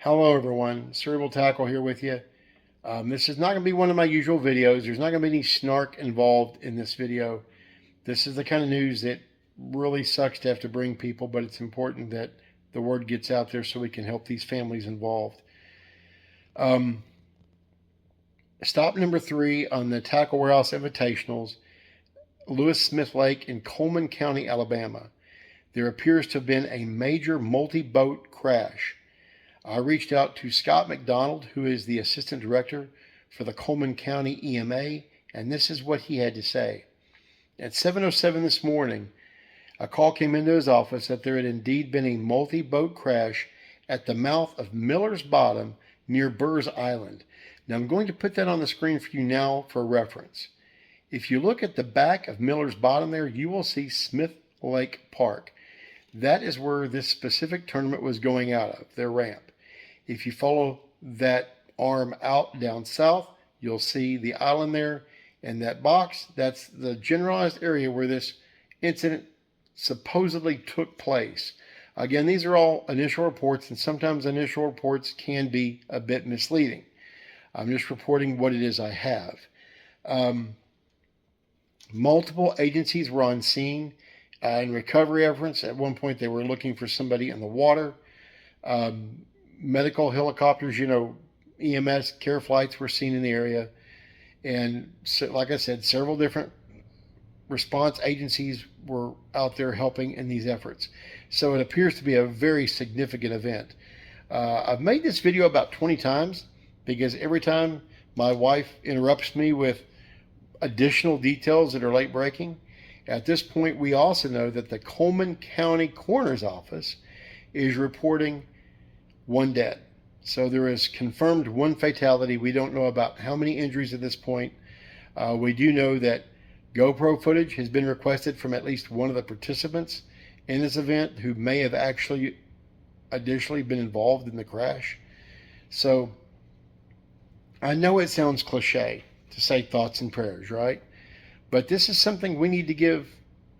Hello everyone, Cerebral Tackle here with you. This is not going to be one of my usual videos. There's not going to be any snark involved in this video. This is the kind of news that really sucks to have to bring people, but it's important that the word gets out there so we can help these families involved. Stop number 3 on the Tackle Warehouse Invitationals, Lewis Smith Lake in Cullman County, Alabama. There appears to have been a major multi-boat crash. I reached out to Scott McDonald, who is the Assistant Director for the Cullman County EMA, and this is what he had to say. At 7:07 this morning, a call came into his office that there had indeed been a multi-boat crash at the mouth of Miller's Bottom near Burrs Island. Now I'm going to put that on the screen for you now for reference. If you look at the back of Miller's Bottom there, you will see Smith Lake Park. That is where this specific tournament was going out of, their ramp. If you follow that arm out down south, you'll see the island there, and that box, that's the generalized area where this incident supposedly took place. Again, these are all initial reports, and sometimes initial reports can be a bit misleading. I'm just reporting what it is I have. Multiple agencies were on scene in recovery efforts. At one point, they were looking for somebody in the water. Medical helicopters, EMS care flights were seen in the area. And so, like I said, several different response agencies were out there helping in these efforts. So it appears to be a very significant event. I've made this video about 20 times because every time my wife interrupts me with additional details that are late breaking. At this point, we also know that the Cullman County Coroner's Office is reporting 1 dead. So there is confirmed 1 fatality. We don't know about how many injuries at this point. We do know that GoPro footage has been requested from at least one of the participants in this event who may have actually additionally been involved in the crash. So I know it sounds cliche to say thoughts and prayers, right? But this is something we need to give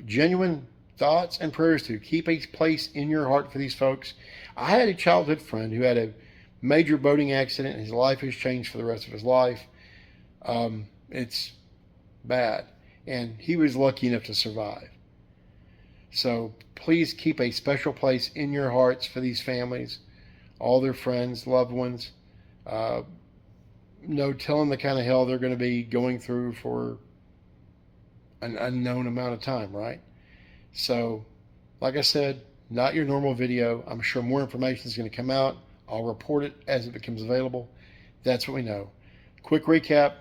genuine thoughts and prayers to. Keep a place in your heart for these folks. I had a childhood friend who had a major boating accident. His life has changed for the rest of his life. It's bad. And he was lucky enough to survive. So please keep a special place in your hearts for these families, all their friends, loved ones. No telling the kind of hell they're going to be going through for an unknown amount of time, right? So, like I said, not your normal video. I'm sure more information is going to come out. I'll report it as it becomes available. That's what we know. Quick recap.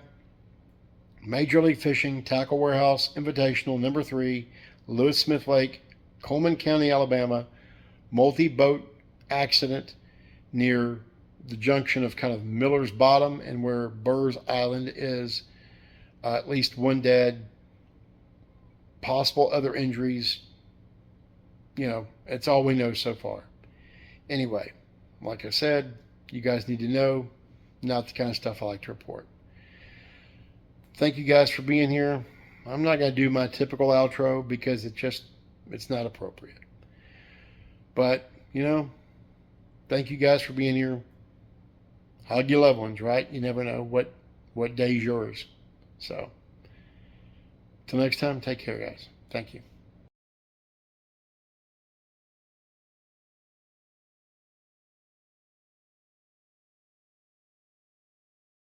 Major League Fishing, Tackle Warehouse, Invitational, number 3, Lewis Smith Lake, Cullman County, Alabama, multi-boat accident near the junction of kind of Miller's Bottom and where Burrs Island is. At least 1 dead, possible other injuries. It's all we know so far. Anyway, like I said, you guys need to know, not the kind of stuff I like to report. Thank you guys for being here. I'm not going to do my typical outro because it's not appropriate. But, thank you guys for being here. Hug your loved ones, right? You never know what day's yours. So, till next time, take care, guys. Thank you.